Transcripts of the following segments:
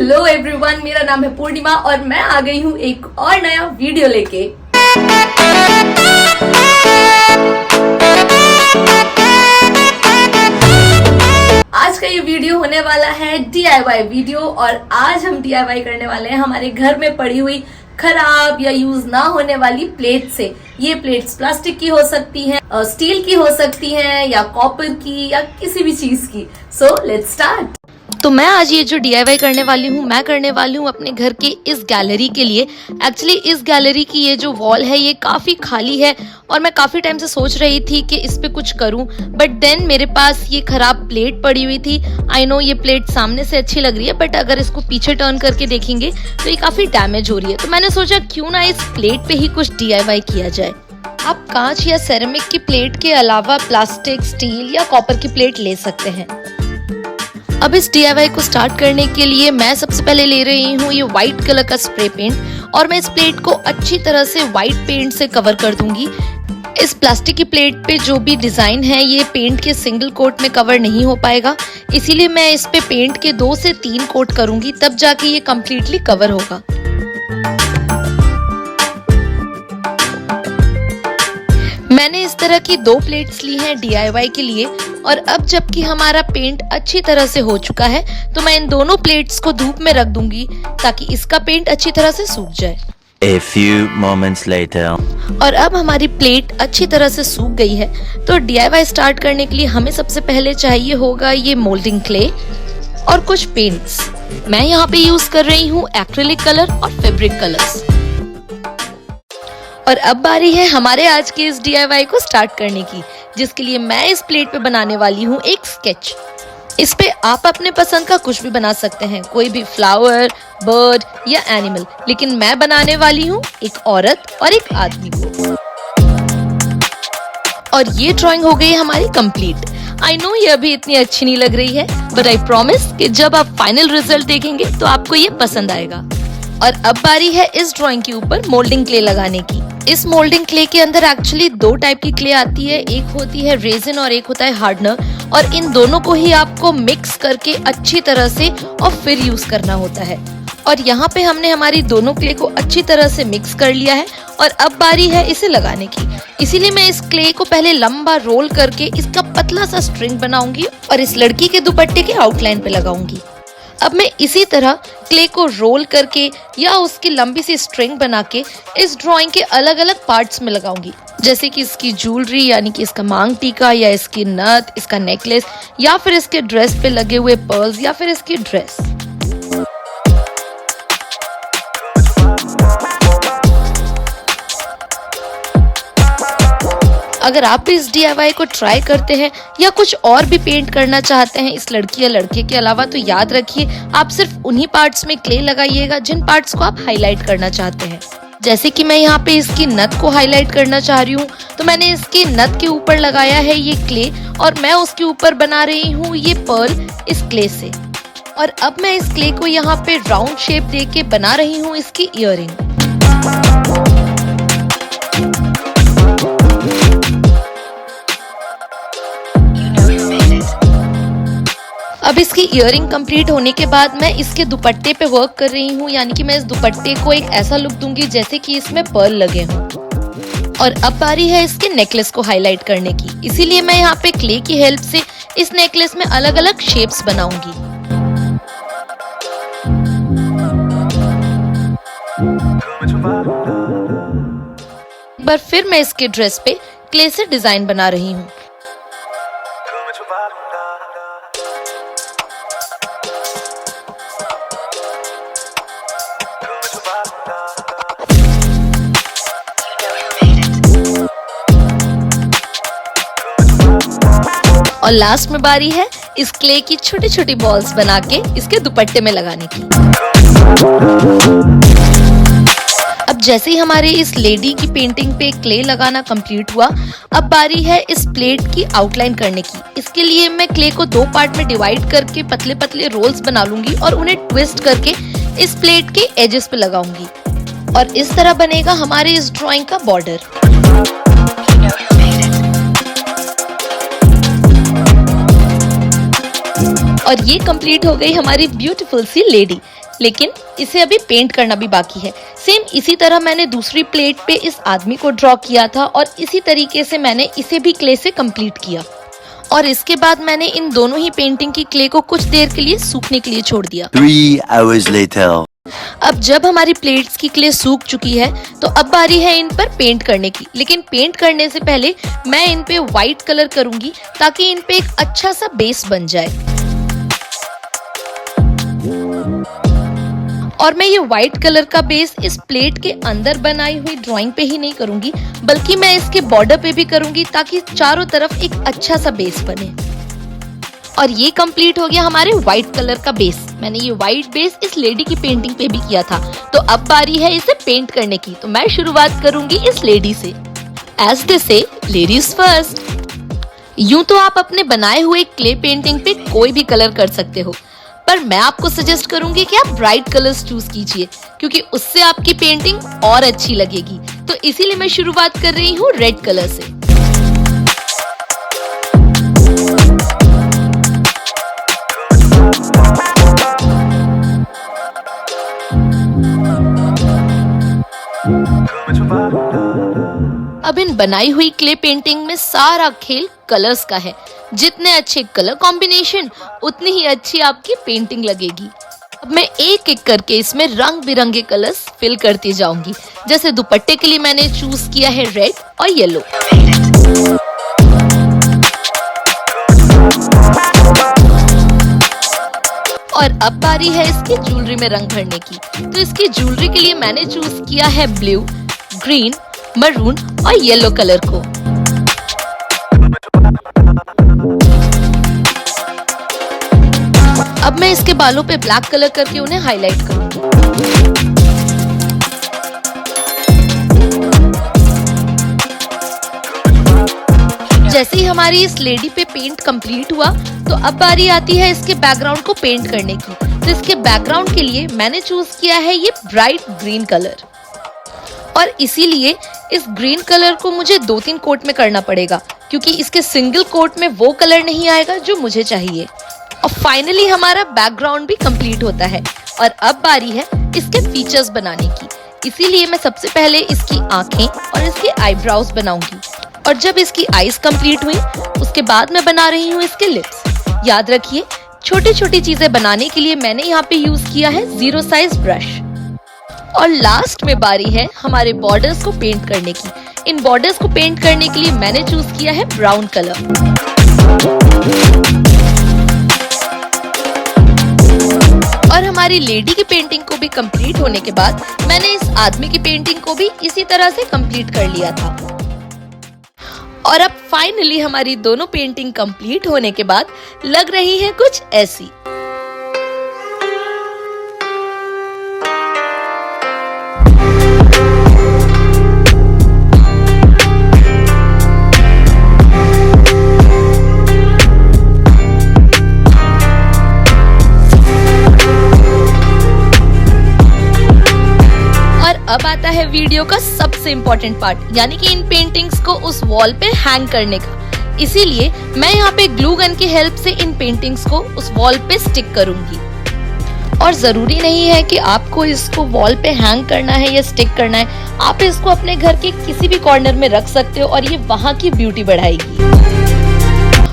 Hello everyone, मेरा नाम है पूर्णिमा और मैं आ गई हूँ एक और नया वीडियो लेके। आज का ये वीडियो होने वाला है DIY वीडियो और आज हम DIY करने वाले हैं हमारे घर में पड़ी हुई खराब या यूज ना होने वाली प्लेट से। ये प्लेट्स प्लास्टिक की हो सकती हैं, स्टील की हो सकती हैं या कॉपर की या किसी भी चीज की। So let's start. तो मैं आज ये जो DIY करने वाली हूँ मैं करने वाली हूँ अपने घर के इस गैलरी के लिए। एक्चुअली इस गैलरी की ये जो वॉल है ये काफ़ी खाली है और मैं काफ़ी टाइम से सोच रही थी कि इस पे कुछ करूँ, बट देन मेरे पास ये खराब प्लेट पड़ी हुई थी। आई नो ये प्लेट सामने से अच्छी लग रही है बट अगर इसको पीछे टर्न करके देखेंगे तो ये काफ़ी डैमेज हो रही है। तो मैंने सोचा क्यों ना इस प्लेट पे ही कुछ DIY किया जाए। आप कांच या सेरेमिक की प्लेट के अलावा प्लास्टिक, स्टील या कॉपर की प्लेट ले सकते हैं। अब इस DIY को स्टार्ट करने के लिए मैं सबसे पहले ले रही हूँ ये व्हाइट कलर का स्प्रे पेंट और मैं इस प्लेट को अच्छी तरह से व्हाइट पेंट से कवर कर दूंगी। इस प्लास्टिक की प्लेट पे जो भी डिजाइन है ये पेंट के सिंगल कोट में कवर नहीं हो पाएगा, इसीलिए मैं इस पे पेंट के 2 से 3 कोट करूंगी, तब जाके ये कम्प्लीटली कवर होगा। मैंने इस तरह की 2 प्लेट्स ली हैं DIY के लिए और अब जबकि हमारा पेंट अच्छी तरह से हो चुका है तो मैं इन दोनों प्लेट्स को धूप में रख दूंगी ताकि इसका पेंट अच्छी तरह से सूख जाए। A few moments later. और अब हमारी प्लेट अच्छी तरह से सूख गई है तो DIY स्टार्ट करने के लिए हमें सबसे पहले चाहिए होगा ये मोल्डिंग क्ले और कुछ पेंट्स। मैं यहाँ पे यूज कर रही हूँ एक्रिलिक कलर और फैब्रिक कलर्स। और अब बारी है हमारे आज के इस DIY को स्टार्ट करने की, जिसके लिए मैं इस प्लेट पे बनाने वाली हूँ एक स्केच। इस पे आप अपने पसंद का कुछ भी बना सकते हैं, कोई भी फ्लावर, बर्ड या एनिमल, लेकिन मैं बनाने वाली हूँ एक औरत और एक आदमी को। और ये ड्राइंग हो गई हमारी कंप्लीट। आई नो ये अभी इतनी अच्छी नहीं लग रही है बट आई प्रॉमिस कि जब आप फाइनल रिजल्ट देखेंगे तो आपको ये पसंद आएगा। और अब बारी है इस ड्राइंग के ऊपर मोल्डिंग क्ले लगाने की। इस मोल्डिंग क्ले के अंदर एक्चुअली 2 टाइप की क्ले आती है, एक होती है रेजिन और एक होता है हार्डनर, और इन दोनों को ही आपको मिक्स करके अच्छी तरह से और फिर यूज करना होता है। और यहाँ पे हमने हमारी दोनों क्ले को अच्छी तरह से मिक्स कर लिया है और अब बारी है इसे लगाने की। इसीलिए मैं इस क्ले को पहले लंबा रोल करके इसका पतला सा स्ट्रिंग बनाऊंगी और इस लड़की के दुपट्टे के आउटलाइन पे लगाऊंगी। अब मैं इसी तरह क्ले को रोल करके या उसकी लंबी सी स्ट्रिंग बना के इस ड्राइंग के अलग अलग पार्ट्स में लगाऊंगी, जैसे कि इसकी ज्वेलरी यानी कि इसका मांग टीका या इसकी नथ, इसका नेकलेस या फिर इसके ड्रेस पे लगे हुए पर्ल्स या फिर इसकी ड्रेस। अगर आप भी इस DIY को ट्राई करते हैं या कुछ और भी पेंट करना चाहते हैं इस लड़की या लड़के के अलावा, तो याद रखिए आप सिर्फ उन्हीं पार्ट्स में क्ले लगाइएगा जिन पार्ट्स को आप हाईलाइट करना चाहते हैं। जैसे कि मैं यहाँ पे इसकी नथ को हाईलाइट करना चाह रही हूँ तो मैंने इसकी नथ के ऊपर लगाया है ये क्ले और मैं उसके ऊपर बना रही हूँ ये पर्ल इस क्ले से। और अब मैं इस क्ले को यहाँ पे राउंड शेप दे के बना रही हूँ इसकी ईयरिंग। अब इसकी ईयरिंग कंप्लीट होने के बाद मैं इसके दुपट्टे पे वर्क कर रही हूँ, यानी कि मैं इस दुपट्टे को एक ऐसा लुक दूंगी जैसे कि इसमें पर्ल लगे हों। और अब बारी है इसके नेकलेस को हाईलाइट करने की, इसीलिए मैं यहाँ पे क्ले की हेल्प से इस नेकलेस में अलग अलग शेप्स बनाऊंगी। एक बार फिर मैं इसके ड्रेस पे क्ले से डिजाइन बना रही हूँ। और लास्ट में बारी है इस क्ले की छोटी छोटी बॉल्स बना के इसके दुपट्टे में लगाने की। अब जैसे ही हमारे इस लेडी की पेंटिंग पे क्ले लगाना कंप्लीट हुआ, अब बारी है इस प्लेट की आउटलाइन करने की। इसके लिए मैं क्ले को 2 पार्ट में डिवाइड करके पतले पतले रोल्स बना लूंगी और उन्हें ट्विस्ट करके इस प्लेट के एजेस पे लगाऊंगी और इस तरह बनेगा हमारे इस ड्राइंग का बॉर्डर। और ये कंप्लीट हो गई हमारी ब्यूटीफुल सी लेडी, लेकिन इसे अभी पेंट करना भी बाकी है। सेम इसी तरह मैंने दूसरी प्लेट पे इस आदमी को ड्रॉ किया था और इसी तरीके से मैंने इसे भी क्ले से कंप्लीट किया। और इसके बाद मैंने इन दोनों ही पेंटिंग की क्ले को कुछ देर के लिए सूखने के लिए छोड़ दिया। 3 hours later. अब जब हमारी प्लेट्स की क्ले सूख चुकी है तो अब बारी है इन पर पेंट करने की। लेकिन पेंट करने से पहले मैं इन पे व्हाइट कलर करूंगी ताकि इन पे एक अच्छा सा बेस बन जाए। और मैं ये व्हाइट कलर का बेस इस प्लेट के अंदर बनाई हुई ड्राइंग पे ही नहीं करूंगी, बल्कि मैं इसके बॉर्डर पे भी करूंगी ताकि चारों तरफ एक अच्छा सा बेस बने। और ये कंप्लीट हो गया हमारे व्हाइट कलर का बेस। मैंने ये व्हाइट बेस इस लेडी की पेंटिंग पे भी किया था, तो अब बारी है इसे पेंट करने की। तो मैं शुरुआत करूंगी इस लेडी से। एज दे से, लेडीज फर्स्ट। यूं तो आप अपने बनाए हुए क्ले पेंटिंग पे कोई भी कलर कर सकते हो, पर मैं आपको सजेस्ट करूंगी कि आप ब्राइट कलर्स चूज कीजिए, क्योंकि उससे आपकी पेंटिंग और अच्छी लगेगी। तो इसीलिए मैं शुरुआत कर रही हूँ रेड कलर से। अब इन बनाई हुई क्ले पेंटिंग में सारा खेल कलर्स का है। जितने अच्छे कलर कॉम्बिनेशन उतनी ही अच्छी आपकी पेंटिंग लगेगी। अब मैं एक एक करके इसमें रंग बिरंगे कलर्स फिल करती जाऊंगी। जैसे दुपट्टे के लिए मैंने चूज किया है रेड और येलो। और अब बारी है इसकी ज्वेलरी में रंग भरने की। तो इसकी ज्वेलरी के लिए मैंने चूज किया है ब्लू, ग्रीन, मरून और येलो कलर को। अब मैं इसके बालों पे ब्लैक कलर करके उन्हें हाईलाइट करूंगी। जैसे ही हमारी इस लेडी पे पेंट कंप्लीट हुआ तो अब बारी आती है इसके बैकग्राउंड को पेंट करने की। तो इसके बैकग्राउंड के लिए मैंने चूज किया है ये ब्राइट ग्रीन कलर, और इसीलिए इस ग्रीन कलर को मुझे 2-3 कोट में करना पड़ेगा, क्योंकि इसके सिंगल कोट में वो कलर नहीं आएगा जो मुझे चाहिए। और फाइनली हमारा बैकग्राउंड भी कंप्लीट होता है। और अब बारी है इसके फीचर्स बनाने की। इसीलिए मैं सबसे पहले इसकी आंखें और इसके आईब्राउज बनाऊंगी। और जब इसकी आईज कंप्लीट हुई उसके बाद मैं बना रही हूँ इसके लिप्स। याद रखिए, छोटी छोटी चीजें बनाने के लिए मैंने यहाँ पे यूज किया है 0 साइज ब्रश। और लास्ट में बारी है हमारे बॉर्डर्स को पेंट करने की। इन बॉर्डर्स को पेंट करने के लिए मैंने चूज किया है ब्राउन कलर। और हमारी लेडी की पेंटिंग को भी कंप्लीट होने के बाद मैंने इस आदमी की पेंटिंग को भी इसी तरह से कंप्लीट कर लिया था। और अब फाइनली हमारी दोनों पेंटिंग कंप्लीट होने के बाद लग रही है कुछ ऐसी। अब आता है वीडियो का सबसे इम्पोर्टेंट पार्ट, यानी कि इन पेंटिंग्स को उस वॉल पे हैंग करने का। इसीलिए मैं यहाँ पे ग्लू गन की हेल्प से इन पेंटिंग्स को उस वॉल पे स्टिक करूंगी। और जरूरी नहीं है कि आपको इसको वॉल पे हैंग करना है या स्टिक करना है। आप इसको अपने घर के किसी भी कॉर्नर में रख सकते हो और ये वहाँ की ब्यूटी बढ़ाएगी।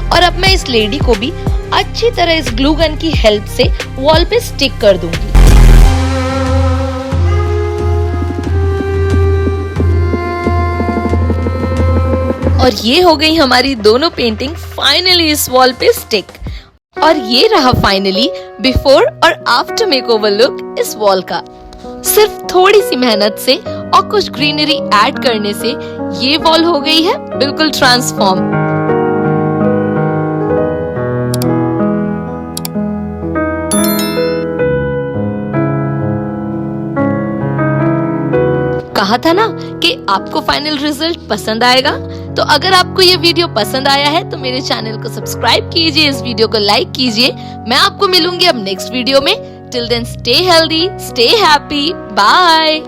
और अब मैं इस लेडी को भी अच्छी तरह इस ग्लू गन की हेल्प से वॉल पे स्टिक कर दूंगी। और ये हो गई हमारी दोनों पेंटिंग फाइनली इस वॉल पे स्टिक। और ये रहा फाइनली बिफोर और आफ्टर मेकओवर लुक इस वॉल का। सिर्फ थोड़ी सी मेहनत से और कुछ ग्रीनरी ऐड करने से ये वॉल हो गई है बिल्कुल ट्रांसफॉर्म। कहा था ना कि आपको फाइनल रिजल्ट पसंद आएगा। तो अगर आपको ये वीडियो पसंद आया है तो मेरे चैनल को सब्सक्राइब कीजिए, इस वीडियो को लाइक कीजिए। मैं आपको मिलूंगी अब नेक्स्ट वीडियो में। Till then stay healthy, stay happy, bye.